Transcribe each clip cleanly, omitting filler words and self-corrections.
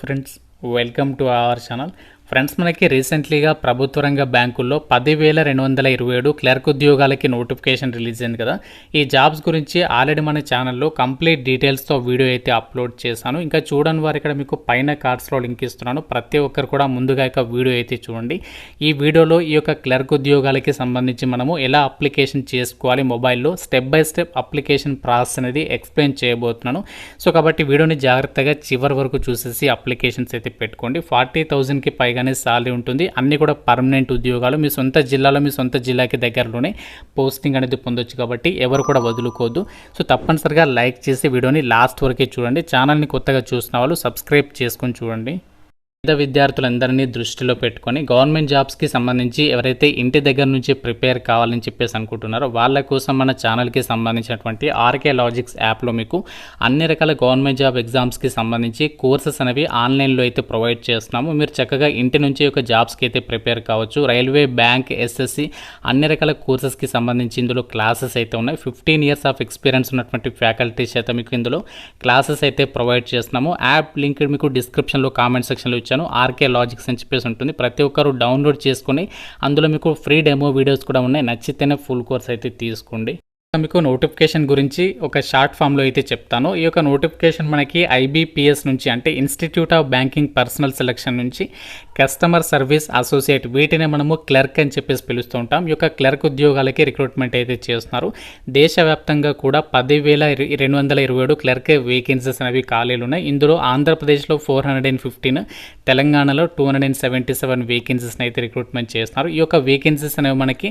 Friends, welcome to our channel. Friends, మనకి రీసెంట్లీగా ప్రభుత్వ రంగ బ్యాంకుల్లో 10,227 క్లర్క్ ఉద్యోగాలకి నోటిఫికేషన్ రిలీజ్ అయింది కదా. ఈ జాబ్స్ గురించి ఆల్రెడీ మన ఛానల్లో కంప్లీట్ డీటెయిల్స్తో వీడియో అయితే అప్లోడ్ చేశాను. ఇంకా చూడని వారు ఇక్కడ మీకు పైన కార్డ్స్లో లింక్ ఇస్తున్నాను. ప్రతి ఒక్కరు కూడా ముందుగా ఇక వీడియో అయితే చూడండి. ఈ వీడియోలో ఈ యొక్క క్లర్క్ ఉద్యోగాలకి సంబంధించి మనము ఎలా అప్లికేషన్ చేసుకోవాలి, మొబైల్లో step by step application process అనేది ఎక్స్ప్లెయిన్ చేయబోతున్నాను. సో కాబట్టి వీడియోని జాగ్రత్తగా చివరి వరకు చూసేసి అప్లికేషన్స్ అయితే పెట్టుకోండి. 40,000కి పైగానే సాలరీ ఉంటుంది. అన్నీ కూడా పర్మనెంట్ ఉద్యోగాలు. మీ సొంత జిల్లాలో మీ సొంత జిల్లాకి దగ్గరలోనే పోస్టింగ్ అనేది పొందొచ్చు. కాబట్టి ఎవరు కూడా వదులుకోవద్దు. సో తప్పనిసరిగా లైక్ చేసి వీడియోని లాస్ట్ వరకే చూడండి. ఛానల్ని కొత్తగా చూసిన వాళ్ళు సబ్స్క్రైబ్ చేసుకొని చూడండి. పేద విద్యార్థులందరినీ దృష్టిలో పెట్టుకొని గవర్నమెంట్ జాబ్స్కి సంబంధించి ఎవరైతే ఇంటి దగ్గర నుంచి ప్రిపేర్ కావాలని చెప్పేసి అనుకుంటున్నారో వాళ్ళ కోసం మన ఛానల్కి సంబంధించినటువంటి ఆర్కే లాజిక్స్ యాప్లో మీకు అన్ని రకాల గవర్నమెంట్ జాబ్ ఎగ్జామ్స్కి సంబంధించి కోర్సెస్ అనేవి ఆన్లైన్లో అయితే ప్రొవైడ్ చేస్తున్నాము. మీరు చక్కగా ఇంటి నుంచి ఒక జాబ్స్కి అయితే ప్రిపేర్ కావచ్చు. రైల్వే, బ్యాంక్, ఎస్ఎస్సి అన్ని రకాల కోర్సెస్కి సంబంధించి ఇందులో క్లాసెస్ అయితే ఉన్నాయి. 15 years ఆఫ్ ఎక్స్పీరియన్స్ ఉన్నటువంటి ఫ్యాకల్టీస్ అయితే మీకు ఇందులో క్లాసెస్ అయితే ప్రొవైడ్ చేస్తున్నాము. యాప్ లింక్ మీకు డిస్క్రిప్షన్లో కామెంట్ సెక్షన్లో ఇచ్చాను. ఆర్కే లాజిక్స్ అని చెప్పేసి ఉంటుంది. ప్రతి ఒక్కరు డౌన్లోడ్ చేసుకొని అందులో మీకు ఫ్రీ డెమో వీడియోస్ కూడా ఉన్నాయి. నచ్చితేనే ఫుల్ కోర్స్ అయితే తీసుకోండి. మీకు నోటిఫికేషన్ గురించి ఒక షార్ట్ ఫామ్లో అయితే చెప్తాను. ఈ యొక్క నోటిఫికేషన్ మనకి IBPS నుంచి, అంటే institute of banking personal selection నుంచి కస్టమర్ సర్వీస్ అసోసియేట్, వీటినే మనము క్లర్క్ అని చెప్పేసి పిలుస్తూ ఉంటాం. ఈ యొక్క క్లర్క్ ఉద్యోగాలకి రిక్రూట్మెంట్ అయితే చేస్తున్నారు. దేశవ్యాప్తంగా కూడా 10,227 క్లర్క్ వేకెన్సీస్ అనేవి ఖాళీలు ఉన్నాయి. ఇందులో ఆంధ్రప్రదేశ్లో 415, తెలంగాణలో 277 వేకెన్సీస్ని అయితే రిక్రూట్మెంట్ చేస్తున్నారు. ఈ యొక్క వేకెన్సీస్ అనేవి మనకి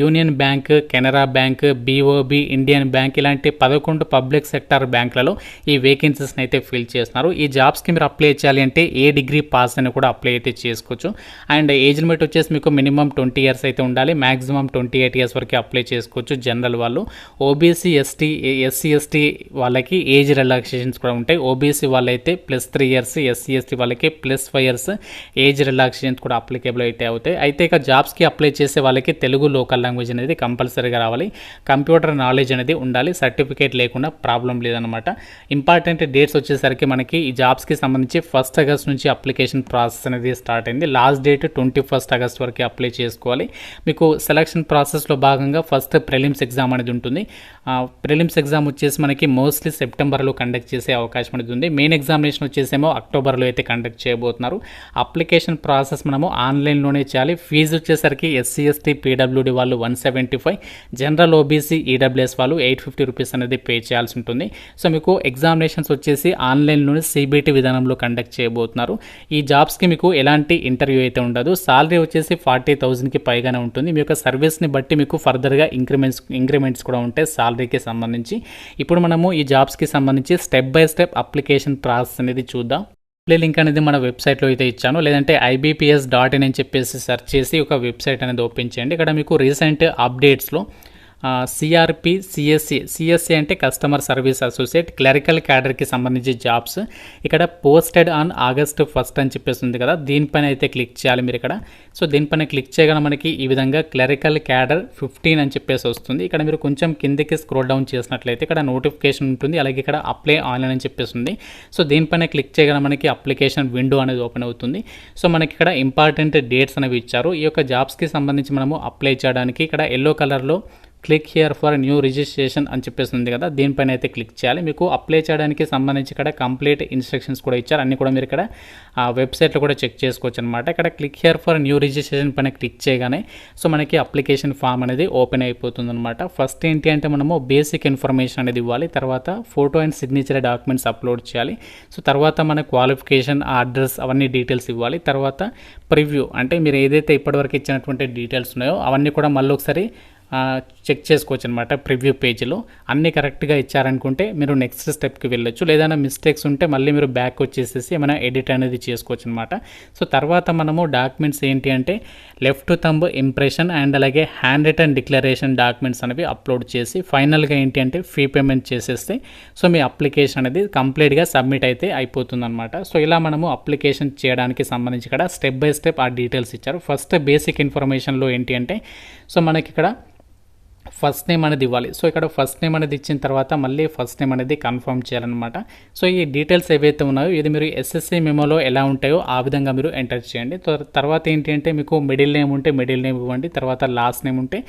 union bank, Canara bank, BOB, Indian bank ఇలాంటి 11 పబ్లిక్ సెక్టర్ బ్యాంకులలో ఈ వేకెన్సీస్ని అయితే ఫిల్ చేస్తున్నారు. ఈ జాబ్స్కి మీరు అప్లై చేయాలి అంటే ఏ డిగ్రీ పాస్ అని కూడా అప్లై అయితే చేసుకోవచ్చు. అండ్ ఏజ్ లిమిట్ వచ్చేసి మీకు మినిమం 20 years అయితే ఉండాలి. మ్యాక్సిమం 28 years వరకు అప్లై చేసుకోవచ్చు జనరల్ వాళ్ళు. OBC, SC, ST వాళ్ళకి ఏజ్ రిలాక్సేషన్స్ కూడా ఉంటాయి. OBC వాళ్ళైతే +3 years, SC, ST వాళ్ళకి +5 years ఏజ్ రిలాక్సేషన్స్ కూడా అప్లికేబుల్ అయితే అవుతాయి. అయితే ఇక జాబ్స్కి అప్లై చేసే వాళ్ళకి తెలుగు లోకల్ లాంగ్వేజ్ అనేది కంపల్సరీగా రావాలి. కంప్యూటర్ నాలెడ్జ్ అనేది ఉండాలి. సర్టిఫికేట్ లేకుండా ప్రాబ్లం లేదనమాట. ఇంపార్టెంట్ డేట్స్ వచ్చేసరికి మనకి ఈ జాబ్స్కి సంబంధించి 1 August నుంచి అప్లికేషన్ ప్రాసెస్ అనేది స్టార్ట్ అయింది. లాస్ట్ డేట్ 21 August వరకు అప్లై చేసుకోవాలి. మీకు సెలక్షన్ ప్రాసెస్లో భాగంగా ఫస్ట్ ప్రిలిమ్స్ ఎగ్జామ్ అనేది ఉంటుంది. ప్రిలిమ్స్ ఎగ్జామ్ వచ్చేసి మనకి మోస్ట్లీ సెప్టెంబర్లో కండక్ట్ చేసే అవకాశం అనేది ఉంది. మెయిన్ ఎగ్జామినేషన్ వచ్చేసేమో అక్టోబర్లో అయితే కండక్ట్ చేయబోతున్నారు. అప్లికేషన్ ప్రాసెస్ మనము ఆన్లైన్లోనే చేయాలి. ఫీజు వచ్చేసరికి SC, ST, PWD వాళ్ళు 175, జనరల్ OBC, EWS వాళ్ళు 850 రూపీస్ అనేది పే చేయాల్సి ఉంటుంది. సో మీకు ఎగ్జామినేషన్స్ వచ్చేసి ఆన్లైన్లోనే CBT విధానంలో కండక్ట్ చేయబోతున్నారు. ఈ జాబ్స్కి మీకు ఎలాంటి ఇంటర్వ్యూ అయితే ఉండదు. సాలరీ వచ్చేసి 40,000కి పైగానే ఉంటుంది. మీ యొక్క సర్వీస్ని బట్టి మీకు ఫర్దర్గా ఇంక్రిమెంట్స్ కూడా ఉంటాయి సాలరీకి సంబంధించి. ఇప్పుడు మనము ఈ జాబ్స్కి సంబంధించి step by step application process అనేది చూద్దాం. లింక్ అనేది మన వెబ్సైట్లో అయితే ఇచ్చాను. లేదంటే IBPS.in అని చెప్పేసి సెర్చ్ చేసి ఒక వెబ్సైట్ అనేది ఓపెన్ చేయండి. ఇక్కడ మీకు రీసెంట్ అప్డేట్స్లో CRP, CSC అంటే కస్టమర్ సర్వీస్ అసోసియేట్ క్లరికల్ క్యాడర్కి సంబంధించి జాబ్స్ ఇక్కడ పోస్టెడ్ ఆన్ August 1 అని చెప్పేసి ఉంది కదా. దీనిపైన అయితే క్లిక్ చేయాలి మీరు ఇక్కడ. సో దీనిపైన క్లిక్ చేయగానే మనకి ఈ విధంగా క్లరికల్ క్యాడర్ 15 అని చెప్పేసి వస్తుంది. ఇక్కడ మీరు కొంచెం కిందకి స్క్రోల్ డౌన్ చేసినట్లయితే ఇక్కడ నోటిఫికేషన్ ఉంటుంది. అలాగే ఇక్కడ అప్లై ఆన్లైన్ అని చెప్పేసి ఉంది. సో దీనిపైన క్లిక్ చేయగానే మనకి అప్లికేషన్ విండో అనేది ఓపెన్ అవుతుంది. సో మనకి ఇక్కడ ఇంపార్టెంట్ డేట్స్ అనేవి ఇచ్చారు. ఈ యొక్క జాబ్స్కి సంబంధించి మనము అప్లై చేయడానికి ఇక్కడ ఎల్లో కలర్లో click here for new registration అని చెప్పేసి ఉంది కదా. దీనిపైన అయితే క్లిక్ చేయాలి. మీకు అప్లై చేయడానికి సంబంధించి ఇక్కడ కంప్లీట్ ఇన్స్ట్రక్షన్స్ కూడా ఇచ్చారు. అన్నీ కూడా మీరు ఇక్కడ వెబ్సైట్లో కూడా చెక్ చేసుకోవచ్చు అనమాట. ఇక్కడ click here for new registration పైన క్లిక్ చేయగానే సో మనకి అప్లికేషన్ ఫామ్ అనేది ఓపెన్ అయిపోతుంది అనమాట. ఫస్ట్ ఏంటి అంటే మనము బేసిక్ ఇన్ఫర్మేషన్ అనేది ఇవ్వాలి. తర్వాత photo and signature documents upload చేయాలి. సో తర్వాత మన క్వాలిఫికేషన్, అడ్రస్ అవన్నీ డీటెయిల్స్ ఇవ్వాలి. తర్వాత ప్రివ్యూ అంటే మీరు ఏదైతే ఇప్పటివరకు ఇచ్చినటువంటి డీటెయిల్స్ ఉన్నాయో అవన్నీ కూడా మళ్ళీ ఒకసారి చెక్ చేసుకోవచ్చు అనమాట. ప్రివ్యూ పేజ్లో అన్నీ కరెక్ట్గా ఇచ్చారనుకుంటే మీరు నెక్స్ట్ స్టెప్కి వెళ్ళొచ్చు. లేదన్నా మిస్టేక్స్ ఉంటే మళ్ళీ మీరు బ్యాక్ వచ్చేసేసి ఏమైనా ఎడిట్ అనేది చేసుకోవచ్చు అనమాట. సో తర్వాత మనము డాక్యుమెంట్స్ ఏంటి అంటే లెఫ్ట్ థంబ్ ఇంప్రెషన్ అండ్ అలాగే హ్యాండ్ రిటన్ డిక్లరేషన్ డాక్యుమెంట్స్ అనేవి అప్లోడ్ చేసి ఫైనల్గా ఏంటి అంటే ఫీ పేమెంట్ చేసేస్తే సో మీ అప్లికేషన్ అనేది కంప్లీట్గా సబ్మిట్ అయితే అయిపోతుంది అనమాట. సో ఇలా మనము అప్లికేషన్ చేయడానికి సంబంధించి ఇక్కడ స్టెప్ బై స్టెప్ ఆ డీటెయిల్స్ ఇచ్చారు. ఫస్ట్ బేసిక్ ఇన్ఫర్మేషన్లో ఏంటి అంటే సో మనకి ఇక్కడ ఫస్ట్ నేమ్ అనేది ఇవ్వాలి. సో ఇక్కడ ఫస్ట్ నేమ్ అనేది ఇచ్చిన తర్వాత మళ్ళీ ఫస్ట్ నేమ్ అనేది కన్ఫర్మ్ చేయాలన్నమాట. సో ఈ డీటెయిల్స్ ఏవైతే ఉన్నాయో ఇది మీరు ఎస్ఎస్సి మెమోలో ఎలా ఉంటాయో ఆ విధంగా మీరు ఎంటర్ చేయండి. తర్వాత ఏంటి అంటే మీకు మిడిల్ నేమ్ ఉంటే మిడిల్ నేమ్ ఇవ్వండి. తర్వాత లాస్ట్ నేమ్ ఉంటే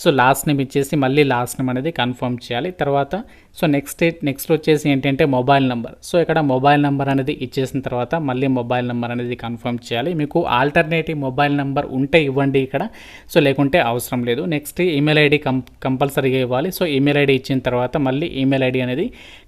సో లాస్ట్ నేమ్ ఇచ్చేసి మళ్ళీ లాస్ట్ నేమ్ అనేది కన్ఫర్మ్ చేయాలి. తర్వాత సో నెక్స్ట్ వచ్చేసి ఏంటంటే మొబైల్ నెంబర్. సో ఇక్కడ మొబైల్ నెంబర్ అనేది ఇచ్చేసిన తర్వాత మళ్ళీ మొబైల్ నెంబర్ అనేది కన్ఫర్మ్ చేయాలి. మీకు ఆల్టర్నేటివ్ మొబైల్ నెంబర్ ఉంటే ఇవ్వండి ఇక్కడ, సో లేకుంటే అవసరం లేదు. నెక్స్ట్ ఈమెయిల్ ఐడి కంపల్సరీగా ఇవ్వాలి. సో ఈమెయిల్ ఐడి ఇచ్చిన తర్వాత మళ్ళీ ఈమెయిల్ ఐడి అనేది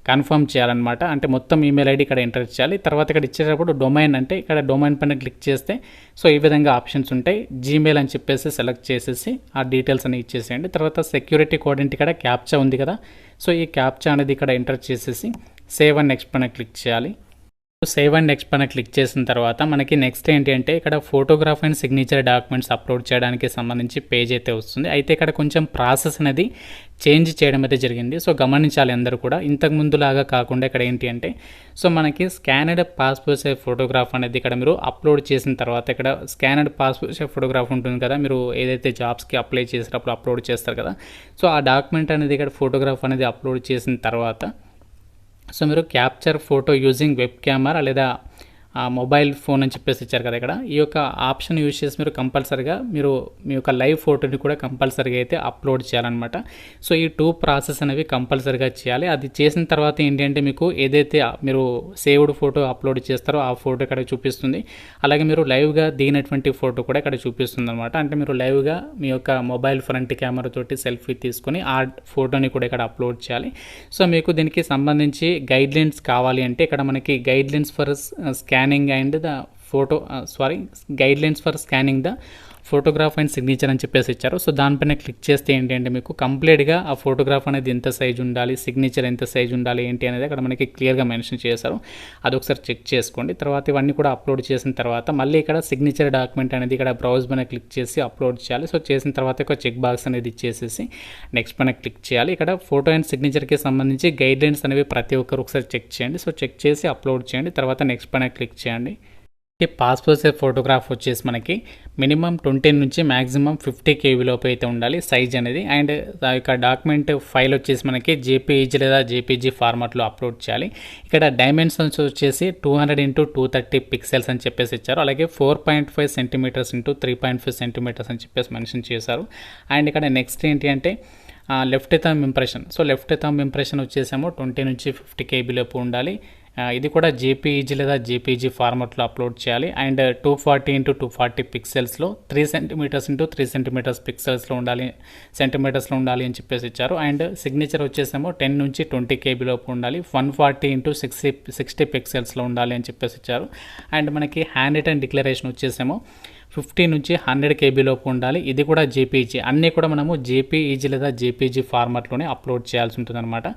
కన్ఫర్మ్ చేయాలన్నమాట. అంటే మొత్తం ఈమెయిల్ ఐడి ఇక్కడ ఎంటర్ చేయాలి. తర్వాత ఇక్కడ ఇచ్చేటప్పుడు డొమైన్ అంటే ఇక్కడ డొమైన్ పైన క్లిక్ చేస్తే సో ఈ విధంగా ఆప్షన్స్ ఉంటాయి. జీమెయిల్ అని చెప్పేసి సెలెక్ట్ చేసేసి ఆ డీటెయిల్స్ అని ఇచ్చేసేయండి. తర్వాత సెక్యూరిటీ కోడ్ అంటే ఇక్కడ క్యాప్చా ఉంది కదా, సో ఈ క్యాప్చా అనేది ఇక్కడ ఎంటర్ చేసేసి సేవ్ అండ్ నెక్స్ట్ పైన క్లిక్ చేయాలి. సేవ్ అండ్ నెక్స్ట్ పైన క్లిక్ చేసిన తర్వాత మనకి నెక్స్ట్ ఏంటి అంటే ఇక్కడ photograph and signature documents upload చేయడానికి సంబంధించి పేజ్ అయితే వస్తుంది. అయితే ఇక్కడ కొంచెం ప్రాసెస్ అనేది చేంజ్ చేయడం అయితే జరిగింది. సో గమనించాలి అందరూ కూడా, ఇంతకు ముందులాగా కాకుండా ఇక్కడ ఏంటి అంటే సో మనకి స్కానర్డ్ పాస్పోర్ట్ సైజ్ ఫోటోగ్రాఫ్ అనేది ఇక్కడ మీరు అప్లోడ్ చేసిన తర్వాత ఇక్కడ స్కానర్డ్ పాస్పోర్ట్ సైజ్ ఫోటోగ్రాఫ్ ఉంటుంది కదా, మీరు ఏదైతే జాబ్స్కి అప్లై చేసేటప్పుడు అప్లోడ్ చేస్తారు కదా, సో ఆ డాక్యుమెంట్ అనేది ఇక్కడ ఫోటోగ్రాఫ్ అనేది అప్లోడ్ చేసిన తర్వాత సో మీరు capture photo using web camera లేదా మొబైల్ ఫోన్ అని చెప్పేసి ఇచ్చారు కదా, ఇక్కడ ఈ యొక్క ఆప్షన్ యూజ్ చేసి మీరు కంపల్సరీగా మీరు మీ యొక్క లైవ్ ఫోటోని కూడా కంపల్సరీగా అయితే అప్లోడ్ చేయాలన్నమాట. సో ఈ 2 ప్రాసెస్ అనేవి కంపల్సరీగా చేయాలి. అది చేసిన తర్వాత ఏంటంటే మీకు ఏదైతే మీరు సేవ్డ్ ఫోటో అప్లోడ్ చేస్తారో ఆ ఫోటో ఇక్కడ చూపిస్తుంది. అలాగే మీరు లైవ్గా దిగినటువంటి ఫోటో కూడా ఇక్కడ చూపిస్తుంది అనమాట. అంటే మీరు లైవ్గా మీ యొక్క మొబైల్ ఫ్రంట్ కెమెరా తోటి సెల్ఫీ తీసుకొని ఆ ఫోటోని కూడా ఇక్కడ అప్లోడ్ చేయాలి. సో మీకు దీనికి సంబంధించి గైడ్లైన్స్ కావాలి అంటే ఇక్కడ మనకి guidelines for scanning and the guidelines for scanning the photograph and signature అని చెప్పేసి ఇచ్చారు. సో దానిపైన క్లిక్ చేస్తే ఏంటి అంటే మీకు కంప్లీట్గా ఆ ఫోటోగ్రాఫ్ అనేది ఎంత సైజ్ ఉండాలి, సిగ్నేచర్ ఎంత సైజ్ ఉండాలి ఏంటి అనేది అక్కడ మనకి క్లియర్గా మెన్షన్ చేశారు. అది ఒకసారి చెక్ చేసుకోండి. తర్వాత ఇవన్నీ కూడా అప్లోడ్ చేసిన తర్వాత మళ్ళీ ఇక్కడ సిగ్నేచర్ డాక్యుమెంట్ అనేది ఇక్కడ బ్రౌజ్ పైన క్లిక్ చేసి అప్లోడ్ చేయాలి. సో చేసిన తర్వాత ఒక చెక్ బాక్స్ అనేది ఇచ్చేసేసి నెక్స్ట్ పైన క్లిక్ చేయాలి. ఇక్కడ ఫోటో అండ్ సిగ్నేచర్కి సంబంధించి గైడ్లైన్స్ అనేవి ప్రతి ఒక్కరు ఒకసారి చెక్ చేయండి. సో చెక్ చేసి అప్లోడ్ చేయండి. తర్వాత నెక్స్ట్ పైన క్లిక్ చేయండి. ఈ పాస్పోర్ట్ సైజ్ ఫోటోగ్రాఫ్ వచ్చేసి మనకి మినిమం 20 నుంచి మ్యాక్సిమం 50 KB లోపు అయితే ఉండాలి సైజ్ అనేది. అండ్ ఆ యొక్క డాక్యుమెంట్ ఫైల్ వచ్చేసి మనకి జేపీఈజీ లేదా జేపీజీ ఫార్మాట్లో అప్లోడ్ చేయాలి. ఇక్కడ డైమెన్షన్స్ వచ్చేసి 200x230 పిక్సెల్స్ అని చెప్పేసి ఇచ్చారు. అలాగే 4.5 సెంటీమీటర్స్ ఇంటూ 3.5 సెంటీమీటర్స్ అని చెప్పేసి మెన్షన్ చేశారు. అండ్ ఇక్కడ నెక్స్ట్ ఏంటి అంటే left thumb impression. So left thumb impression వచ్చేసేమో 20 నుంచి 50 KB లోపు ఉండాలి. ఇది కూడా జేపీఈజీ లేదా జేపీజీ ఫార్మాట్లో అప్లోడ్ చేయాలి. అండ్ 240x240 పిక్సెల్స్లో 3 సెంటీమీటర్స్ ఇంటూ 3 సెంటీమీటర్స్ పిక్సెల్స్లో ఉండాలి అని చెప్పేసి ఇచ్చారు. అండ్ సిగ్నేచర్ వచ్చేసేమో 10 నుంచి 20 KB లోపు ఉండాలి. 140x60 పిక్సెల్స్లో ఉండాలి అని చెప్పేసి ఇచ్చారు. అండ్ మనకి హ్యాండ్ రిటన్ డిక్లరేషన్ వచ్చేసేమో 50 నుంచి 100 KB లోపు ఉండాలి. ఇది కూడా జేపీఈజీ. అన్నీ కూడా మనము జేపీఈజీ లేదా జేపీజీ ఫార్మాట్లోనే అప్లోడ్ చేయాల్సి ఉంటుంది అనమాట.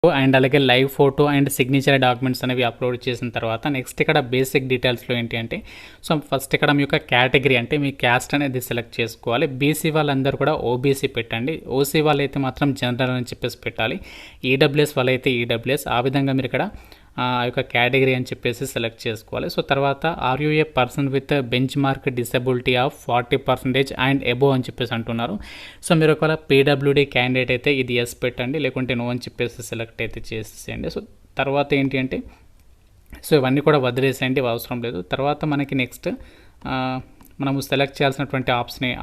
అండ్ అలాగే live photo and signature documents అనేవి అప్లోడ్ చేసిన తర్వాత నెక్స్ట్ ఇక్కడ బేసిక్ డీటెయిల్స్లో ఏంటి అంటే సో ఫస్ట్ ఇక్కడ మీ యొక్క కేటగిరీ అంటే మీ క్యాస్ట్ అనేది సెలెక్ట్ చేసుకోవాలి. బీసీ వాళ్ళందరూ కూడా ఓబీసీ పెట్టండి. ఓసీ వాళ్ళైతే మాత్రం జనరల్ అని చెప్పేసి పెట్టాలి. ఈడబ్ల్యూఎస్ వాళ్ళైతే ఈడబ్ల్యూఎస్. ఆ విధంగా మీరు ఇక్కడ ఆ యొక్క కేటగిరీ అని చెప్పేసి సెలెక్ట్ చేసుకోవాలి. సో తర్వాత are you a person with benchmark disability of 40% and above అని చెప్పేసి అంటున్నారు. సో మీరు ఒకవేళ పీడబ్ల్యూడీ క్యాండిడేట్ అయితే ఇది ఎస్ పెట్టండి, లేకుంటే నో అని చెప్పేసి సెలెక్ట్ అయితే చేసేసేయండి. సో తర్వాత ఏంటి అంటే సో ఇవన్నీ కూడా వదిలేసేయండి, అవసరం లేదు. తర్వాత మనకి నెక్స్ట్ మనము సెలెక్ట్ చేయాల్సినటువంటి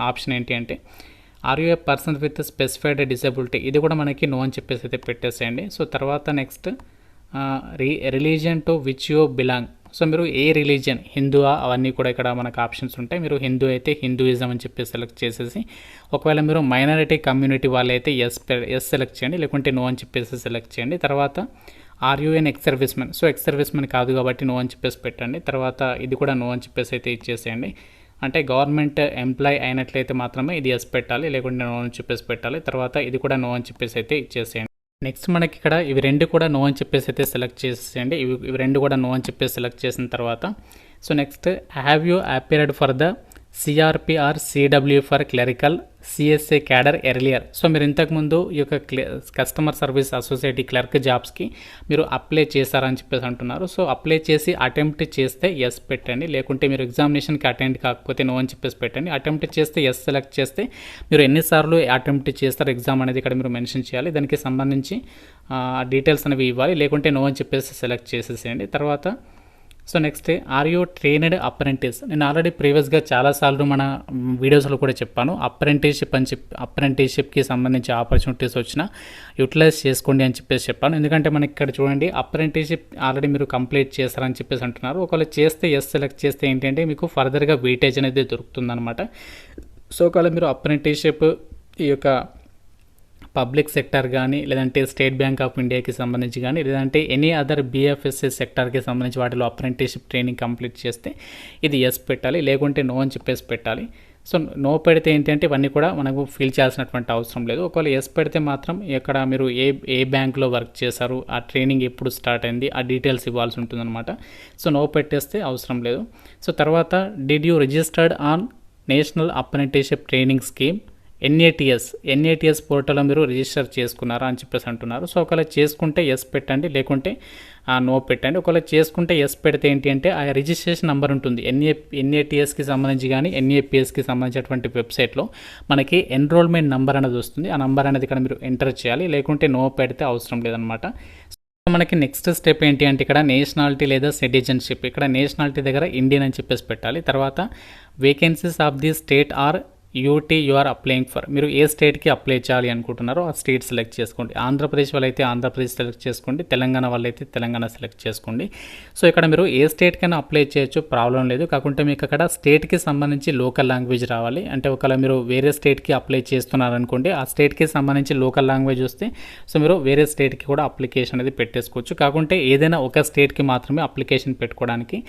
ఆప్షన్ ఏంటి అంటే are you a person with specified disability, ఇది కూడా మనకి నో అని చెప్పేసి అయితే పెట్టేసేయండి. సో తర్వాత next religion to which you belong. So మీరు ఏ రిలీజియన్, హిందువా, అవన్నీ కూడా ఇక్కడ మనకు ఆప్షన్స్ ఉంటాయి. మీరు హిందూ అయితే హిందూయిజం అని చెప్పి సెలెక్ట్ చేసేసి ఒకవేళ మీరు మైనారిటీ కమ్యూనిటీ వాళ్ళు అయితే ఎస్ సెలెక్ట్ చేయండి, లేకుంటే నో అని చెప్పేసి సెలెక్ట్ చేయండి. తర్వాత are you an ex servicemen. So ex servicemen కాదు కాబట్టి నో అని చెప్పేసి పెట్టండి. తర్వాత ఇది కూడా నో అని చెప్పేసి అయితే ఇచ్చేసేయండి. అంటే గవర్నమెంట్ ఎంప్లాయ్ అయినట్లయితే మాత్రమే ఇది ఎస్ పెట్టాలి, లేకుంటే నో అని చెప్పేసి పెట్టాలి. తర్వాత ఇది కూడా నో అని చెప్పేసి అయితే ఇచ్చేసేయండి. నెక్స్ట్ మనకి ఇక్కడ ఇవి రెండు కూడా నో అని చెప్పేసి అయితే సెలెక్ట్ చేసేయండి. ఇవి రెండు కూడా నో అని చెప్పేసి సెలెక్ట్ చేసిన తర్వాత so next have you appeared for the CRP or CW for clerical CSA cadre earlier. So మీరు ఇంతకుముందు ఈ యొక్క కస్టమర్ సర్వీస్ అసోసియేట్ క్లర్క్ జాబ్స్కి మీరు అప్లై చేశారని చెప్పేసి అంటున్నారు. సో అప్లై చేసి అటెంప్ట్ చేస్తే ఎస్ పెట్టండి, లేకుంటే మీరు ఎగ్జామినేషన్కి అటెండ్ కాకపోతే నో అని చెప్పేసి పెట్టండి. అటెంప్ట్ చేస్తే ఎస్ సెలెక్ట్ చేస్తే మీరు ఎన్నిసార్లు అటెంప్ట్ చేస్తారు ఎగ్జామ్ అనేది ఇక్కడ మీరు మెన్షన్ చేయాలి. దానికి సంబంధించి డీటెయిల్స్ అనేవి ఇవ్వాలి, లేకుంటే నో అని చెప్పేసి సెలెక్ట్ చేసేసేయండి. తర్వాత so next are you trained apprentice. నేను ఆల్రెడీ ప్రీవియస్గా చాలాసార్లు మన వీడియోస్లో కూడా చెప్పాను, అప్రెంటిస్షిప్కి సంబంధించి ఆపర్చునిటీస్ వచ్చినా యూటిలైజ్ చేసుకోండి అని చెప్పేసి చెప్పాను. ఎందుకంటే మనకి ఇక్కడ చూడండి అప్రెంటిస్షిప్ ఆల్రెడీ మీరు కంప్లీట్ చేస్తారని చెప్పేసి అంటున్నారు. ఒకవేళ చేస్తే ఎస్ సెలెక్ట్ చేస్తే ఏంటంటే మీకు ఫర్దర్గా వెయిటేజ్ అనేది దొరుకుతుందన్నమాట. సో ఒకవేళ మీరు అప్రెంటిస్షిప్ ఈ యొక్క పబ్లిక్ సెక్టర్ కానీ, లేదంటే స్టేట్ బ్యాంక్ ఆఫ్ ఇండియాకి సంబంధించి కానీ, లేదంటే ఎనీ అదర్ బిఎఫ్ఎస్ఎస్ సెక్టార్కి సంబంధించి వాటిలో అప్రెంటిస్షిప్ ట్రైనింగ్ కంప్లీట్ చేస్తే ఇది ఎస్ పెట్టాలి, లేకుంటే నో అని చెప్పేసి పెట్టాలి. సో నో పెడితే ఏంటంటే ఇవన్నీ కూడా మనకు ఫిల్ చేయాల్సినటువంటి అవసరం లేదు. ఒకవేళ ఎస్ పెడితే మాత్రం ఇక్కడ మీరు ఏ బ్యాంక్లో వర్క్ చేశారు, ఆ ట్రైనింగ్ ఎప్పుడు స్టార్ట్ అయింది, ఆ డీటెయిల్స్ ఇవ్వాల్సి ఉంటుందన్నమాట. సో నో పెట్టేస్తే అవసరం లేదు. సో తర్వాత did you registered on national apprenticeship training scheme NATS పోర్టల్లో మీరు రిజిస్టర్ చేసుకున్నారా అని చెప్పేసి అంటున్నారు. సో ఒకవేళ చేసుకుంటే ఎస్ పెట్టండి, లేకుంటే నో పెట్టండి. ఒకవేళ చేసుకుంటే ఎస్ పెడితే ఏంటి అంటే ఆ రిజిస్ట్రేషన్ నెంబర్ ఉంటుంది ఎన్ఏటిఎస్కి సంబంధించి కానీ ఎన్ఏపిఎస్కి సంబంధించినటువంటి వెబ్సైట్లో మనకి ఎన్రోల్మెంట్ నెంబర్ అనేది వస్తుంది. ఆ నెంబర్ అనేది ఇక్కడ మీరు ఎంటర్ చేయాలి, లేకుంటే నో పెడితే అవసరం లేదనమాట. మనకి నెక్స్ట్ స్టెప్ ఏంటి అంటే ఇక్కడ నేషనాలిటీ లేదా సిటిజన్షిప్. ఇక్కడ నేషనాలిటీ దగ్గర ఇండియన్ అని చెప్పేసి పెట్టాలి. తర్వాత vacancies of the state or UT you are applying for. మీరు ఏ స్టేట్కి అప్లై చేయాలి అనుకుంటున్నారో ఆ స్టేట్ సెలెక్ట్ చేసుకోండి. ఆంధ్రప్రదేశ్ వాళ్ళైతే ఆంధ్రప్రదేశ్ సెలెక్ట్ చేసుకోండి, తెలంగాణ వాళ్ళైతే తెలంగాణ సెలెక్ట్ చేసుకోండి. సో ఇక్కడ మీరు ఏ స్టేట్కైనా అప్లై చేయొచ్చు, ప్రాబ్లం లేదు. కాకుంటే మీకు అక్కడ స్టేట్కి సంబంధించి లోకల్ లాంగ్వేజ్ రావాలి. అంటే ఒకవేళ మీరు వేరే స్టేట్కి అప్లై చేస్తున్నారనుకోండి, ఆ స్టేట్కి సంబంధించి లోకల్ లాంగ్వేజ్ వస్తే సో మీరు వేరే స్టేట్కి కూడా అప్లికేషన్ అనేది పెట్టేసుకోవచ్చు. కాకుంటే ఏదైనా ఒక స్టేట్కి మాత్రమే అప్లికేషన్ పెట్టుకోవడానికి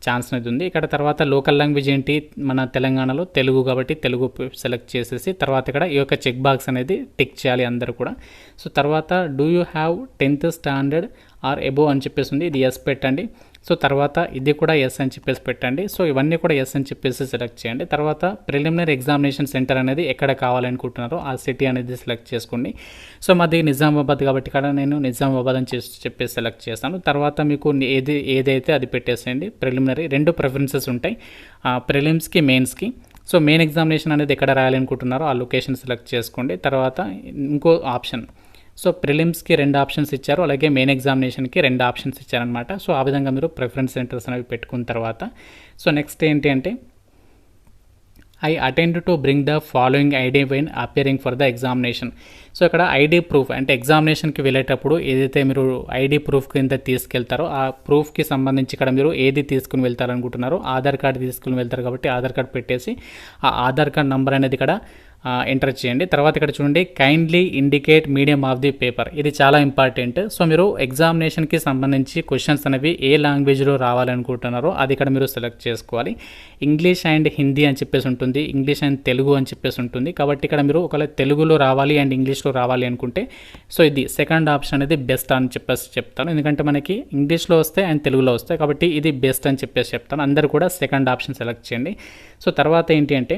ఛాన్స్ అనేది ఉంది. ఇక్కడ తర్వాత లోకల్ లాంగ్వేజ్ ఏంటి, మన తెలంగాణలో తెలుగు కాబట్టి తెలుగు సెలెక్ట్ చేసేసి తర్వాత ఇక్కడ ఈ యొక్క చెక్ బాక్స్ అనేది టిక్ చేయాలి అందరూ కూడా. సో తర్వాత do you have 10th standard are above అని చెప్పేసి ఉంది, ఇది ఎస్ పెట్టండి. సో తర్వాత ఇది కూడా ఎస్ అని చెప్పేసి పెట్టండి. సో ఇవన్నీ కూడా ఎస్ అని చెప్పేసి సెలెక్ట్ చేయండి. తర్వాత ప్రిలిమినరీ ఎగ్జామినేషన్ సెంటర్ అనేది ఎక్కడ కావాలనుకుంటున్నారో ఆ సిటీ అనేది సెలెక్ట్ చేసుకోండి. సో మాది నిజామాబాద్ కాబట్టి ఇక్కడ నేను నిజామాబాద్ అని చెప్పేసి సెలెక్ట్ చేస్తాను. తర్వాత మీకు ఏదైతే అది పెట్టేసేయండి. ప్రిలిమినరీ 2 ప్రిఫరెన్సెస్ ఉంటాయి, ప్రిలిమ్స్కి మెయిన్స్కి. సో మెయిన్ ఎగ్జామినేషన్ అనేది ఎక్కడ రాయాలనుకుంటున్నారో ఆ లొకేషన్ సెలెక్ట్ చేసుకోండి. తర్వాత ఇంకో ఆప్షన్, సో ప్రిలిమ్స్కి 2 ఆప్షన్స్ ఇచ్చారు, అలాగే మెయిన్ ఎగ్జామినేషన్కి 2 ఆప్షన్స్ ఇచ్చారనమాట. సో ఆ విధంగా మీరు ప్రిఫరెన్స్ సెంటర్స్ అనేవి పెట్టుకున్న తర్వాత సో నెక్స్ట్ ఏంటి అంటే I attend to bring the following ID when appearing for the examination. So ఇక్కడ ఐడి ప్రూఫ్ అంటే ఎగ్జామినేషన్కి వెళ్ళేటప్పుడు ఏదైతే మీరు ఐడి ప్రూఫ్ కింద తీసుకెళ్తారో ఆ ప్రూఫ్కి సంబంధించి ఇక్కడ మీరు ఏది తీసుకుని వెళ్తారనుకుంటున్నారో ఆధార్ కార్డు తీసుకుని వెళ్తారు కాబట్టి ఆధార్ కార్డు పెట్టేసి ఆ ఆధార్ కార్డ్ నెంబర్ అనేది ఇక్కడ ఎంటర్ చేయండి. తర్వాత ఇక్కడ చూడండి kindly indicate medium of the paper, ఇది చాలా ఇంపార్టెంట్. సో మీరు ఎగ్జామినేషన్కి సంబంధించి క్వశ్చన్స్ అనేవి ఏ లాంగ్వేజ్లో రావాలనుకుంటున్నారో అది ఇక్కడ మీరు సెలెక్ట్ చేసుకోవాలి. ఇంగ్లీష్ అండ్ హిందీ అని చెప్పేసి ఉంటుంది, ఇంగ్లీష్ అండ్ తెలుగు అని చెప్పేసి ఉంటుంది. కాబట్టి ఇక్కడ మీరు ఒకవేళ తెలుగులో రావాలి అండ్ ఇంగ్లీష్లో రావాలి అనుకుంటే సో ఇది సెకండ్ ఆప్షన్ అనేది బెస్ట్ అని చెప్పేసి చెప్తాను. ఎందుకంటే మనకి ఇంగ్లీష్లో వస్తాయి అండ్ తెలుగులో వస్తాయి కాబట్టి ఇది బెస్ట్ అని చెప్పేసి చెప్తాను. అందరూ కూడా సెకండ్ ఆప్షన్ సెలెక్ట్ చేయండి. సో తర్వాత ఏంటి అంటే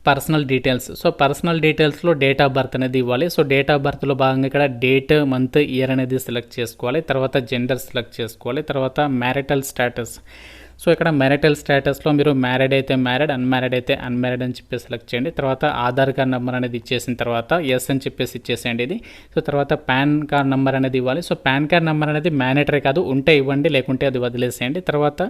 పర్సనల్ డీటెయిల్స్. సో పర్సనల్ డీటెయిల్స్లో డేట్ ఆఫ్ బర్త్ అనేది ఇవ్వాలి. సో డేట్ ఆఫ్ బర్త్లో భాగంగా ఇక్కడ డేట్, మంత్, ఇయర్ అనేది సెలెక్ట్ చేసుకోవాలి. తర్వాత జెండర్ సెలెక్ట్ చేసుకోవాలి. తర్వాత మ్యారిటల్ స్టేటస్. సో ఇక్కడ మ్యారిటల్ స్టేటస్లో మీరు మ్యారీడ్ అయితే మ్యారీడ్, అన్మ్యారీడ్ అయితే అన్మ్యారీడ్ అని చెప్పేసి సెలెక్ట్ చేయండి. తర్వాత ఆధార్ కార్డ్ నెంబర్ అనేది ఇచ్చేసిన తర్వాత ఎస్ అని చెప్పేసి ఇచ్చేసేయండి ఇది. సో తర్వాత పాన్ కార్డ్ నెంబర్ అనేది ఇవ్వాలి. సో పాన్ కార్డ్ నెంబర్ అనేది మ్యాండేటరీ కాదు, ఉంటే ఇవ్వండి, లేకుంటే అది వదిలేసేయండి. తర్వాత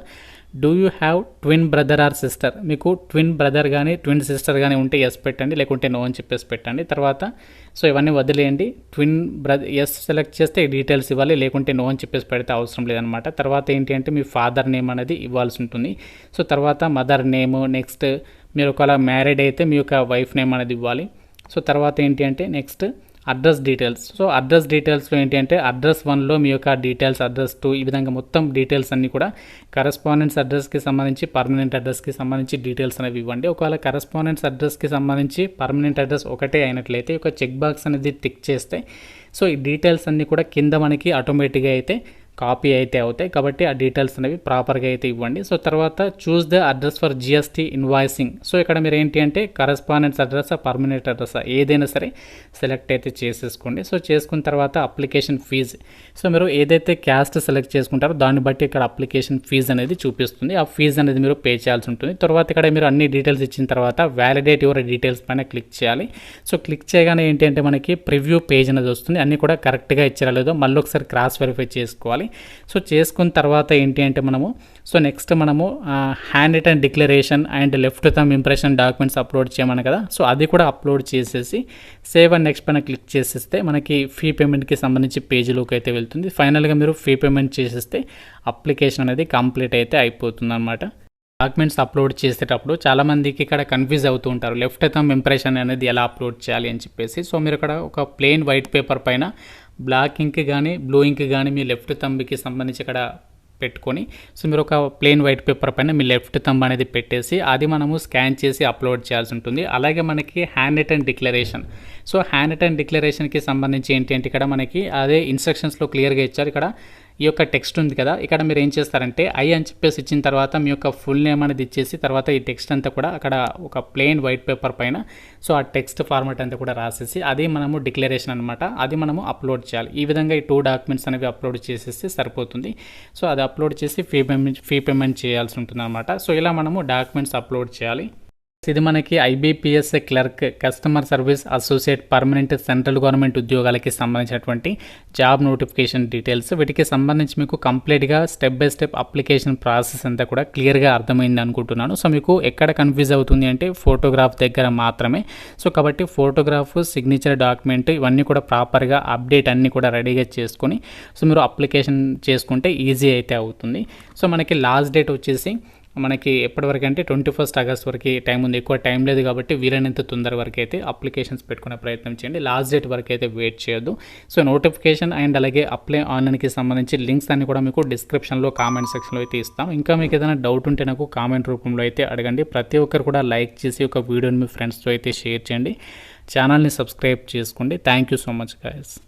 do you have twin brother are sister, మీకు ట్విన్ బ్రదర్ కానీ ట్విన్ సిస్టర్ కానీ ఉంటే ఎస్ పెట్టండి, లేకుంటే నో అని చెప్పేసి పెట్టండి. తర్వాత సో ఇవన్నీ వదిలేయండి. ట్విన్ బ్రదర్ ఎస్ సెలెక్ట్ చేస్తే డీటెయిల్స్ ఇవ్వాలి, లేకుంటే నో అని చెప్పేసి పెడితే అవసరం లేదనమాట. తర్వాత ఏంటి అంటే మీ ఫాదర్ నేమ్ అనేది ఇవ్వాల్సి ఉంటుంది. సో తర్వాత మదర్ నేమ్, నెక్స్ట్ మీరు ఒకవేళ మ్యారీడ్ అయితే మీ యొక్క వైఫ్ నేమ్ అనేది ఇవ్వాలి. సో తర్వాత ఏంటి అంటే next address details. So address డీటెయిల్స్లో ఏంటి అంటే అడ్రస్ 1లో మీ యొక్క డీటెయిల్స్, అడ్రస్ 2 ఈ విధంగా మొత్తం డీటెయిల్స్ అన్నీ కూడా కరెస్పాండెన్స్ అడ్రస్కి సంబంధించి పర్మనెంట్ అడ్రస్కి సంబంధించి డీటెయిల్స్ అనేవి ఇవ్వండి. ఒకవేళ కరెస్పాండెన్స్ అడ్రస్కి సంబంధించి పర్మనెంట్ అడ్రస్ ఒకటే అయినట్లయితే ఒక చెక్ బాక్స్ అనేది టిక్ చేస్తే సో ఈ డీటెయిల్స్ అన్నీ కూడా కింద మనకి ఆటోమేటిక్గా అయితే కాపీ అయితే అవుతాయి. కాబట్టి ఆ డీటెయిల్స్ అనేవి ప్రాపర్గా అయితే ఇవ్వండి. సో తర్వాత choose the address for GST invoicing. So ఇక్కడ మీరు ఏంటి అంటే కరస్పాండెన్స్ అడ్రస్, పర్మనెంట్ అడ్రస్ ఏదైనా సరే సెలెక్ట్ అయితే చేసేసుకోండి. సో చేసుకున్న తర్వాత అప్లికేషన్ ఫీజు. సో మీరు ఏదైతే క్యాస్ట్ సెలెక్ట్ చేసుకుంటారో దాన్ని బట్టి ఇక్కడ అప్లికేషన్ ఫీజు అనేది చూపిస్తుంది. ఆ ఫీజు అనేది మీరు పే చేయాల్సి ఉంటుంది. తర్వాత ఇక్కడ మీరు అన్ని డీటెయిల్స్ ఇచ్చిన తర్వాత వ్యాలిడేట్ యువర్ డీటెయిల్స్ పైన క్లిక్ చేయాలి. సో క్లిక్ చేయగానే ఏంటి అంటే మనకి ప్రివ్యూ పేజ్ అనేది వస్తుంది. అన్నీ కూడా కరెక్ట్గా ఇచ్చారా లేదో మళ్ళీ ఒకసారి క్రాస్ వెరిఫై చేసుకోవాలి. సో చేసుకున్న తర్వాత ఏంటి అంటే మనము నెక్స్ట్ మనము hand written declaration and left thumb impression documents upload చేయమని కదా. సో అది కూడా అప్లోడ్ చేసేసి సేవ్ అండ్ నెక్స్ట్ పైన క్లిక్ చేసేస్తే మనకి ఫీ పేమెంట్కి సంబంధించి పేజీలోకి అయితే వెళ్తుంది. ఫైనల్గా మీరు ఫీ పేమెంట్ చేసేస్తే అప్లికేషన్ అనేది కంప్లీట్ అయితే అయిపోతుంది అన్నమాట. డాక్యుమెంట్స్ అప్లోడ్ చేసేటప్పుడు చాలామందికి ఇక్కడ కన్ఫ్యూజ్ అవుతూ ఉంటారు, లెఫ్ట్ థంబ్ ఇంప్రెషన్ అనేది ఎలా అప్లోడ్ చేయాలి అని చెప్పేసి. సో మీరు ఇక్కడ ఒక ప్లెయిన్ వైట్ పేపర్ పైన బ్లాక్ ఇంక్ కానీ బ్లూ ఇంక్ కానీ మీ లెఫ్ట్ థంబ్కి సంబంధించి ఇక్కడ పెట్టుకొని సో మీరు ఒక ప్లెయిన్ వైట్ పేపర్ పైన మీ లెఫ్ట్ థంబ్ అనేది పెట్టేసి అది మనము స్కాన్ చేసి అప్లోడ్ చేయాల్సి ఉంటుంది. అలాగే మనకి hand written declaration. So hand written డిక్లరేషన్కి సంబంధించి ఏంటి అంటే ఇక్కడ మనకి అదే ఇన్స్ట్రక్షన్స్లో క్లియర్గా ఇచ్చారు. ఇక్కడ ఈ యొక్క టెక్స్ట్ ఉంది కదా, ఇక్కడ మీరు ఏం చేస్తారంటే ఐ అని చెప్పేసి ఇచ్చిన తర్వాత మీ యొక్క ఫుల్ నేమ్ అనేది ఇచ్చేసి తర్వాత ఈ టెక్స్ట్ అంతా కూడా అక్కడ ఒక ప్లెయిన్ వైట్ పేపర్ పైన సో ఆ టెక్స్ట్ ఫార్మాట్ అంతా కూడా రాసేసి అది మనము డిక్లరేషన్ అనమాట, అది మనము అప్లోడ్ చేయాలి. ఈ విధంగా ఈ 2 డాక్యుమెంట్స్ అనేవి అప్లోడ్ చేసేస్తే సరిపోతుంది. సో అది అప్లోడ్ చేసి ఫీ పేమెంట్ చేయాల్సి ఉంటుంది అనమాట. సో ఇలా మనము డాక్యుమెంట్స్ అప్లోడ్ చేయాలి. ఇది మనకి IBPS clerk, customer service associate, permanent central government ఉద్యోగాలకి సంబంధించినటువంటి జాబ్ నోటిఫికేషన్ డీటెయిల్స్. వీటికి సంబంధించి మీకు కంప్లీట్గా step by step application process అంతా కూడా క్లియర్గా అర్థమైంది అనుకుంటున్నాను. సో మీకు ఎక్కడ కన్ఫ్యూజ్ అవుతుంది అంటే ఫోటోగ్రాఫ్ దగ్గర మాత్రమే. సో కాబట్టి ఫోటోగ్రాఫ్, సిగ్నేచర్ డాక్యుమెంట్ ఇవన్నీ కూడా ప్రాపర్గా అప్డేట్ అన్నీ కూడా రెడీగా చేసుకొని సో మీరు అప్లికేషన్ చేసుకుంటే ఈజీ అయితే అవుతుంది. సో మనకి లాస్ట్ డేట్ వచ్చేసి మనకి ఎప్పటివరకు అంటే 21 ఆగస్ట్ వరకు టైం ఉంది. ఎక్కువ టైం లేదు కాబట్టి వీలైనంత తొందర వరకు అయితే అప్లికేషన్స్ పెట్టుకునే ప్రయత్నం చేయండి. లాస్ట్ డేట్ వరకు అయితే వెయిట్ చేయొద్దు. సో నోటిఫికేషన్ అండ్ అలాగే అప్లై ఆన్లైన్కి సంబంధించి లింక్స్ అన్ని కూడా మీకు డిస్క్రిప్షన్లో కామెంట్ సెక్షన్లో అయితే ఇస్తాం. ఇంకా మీకు ఏదైనా డౌట్ ఉంటే నాకు కామెంట్ రూపంలో అయితే అడగండి. ప్రతి ఒక్కరు కూడా లైక్ చేసి ఒక వీడియోని మీ ఫ్రెండ్స్తో అయితే షేర్ చేయండి. ఛానల్ని సబ్స్క్రైబ్ చేసుకోండి. Thank you so much guys.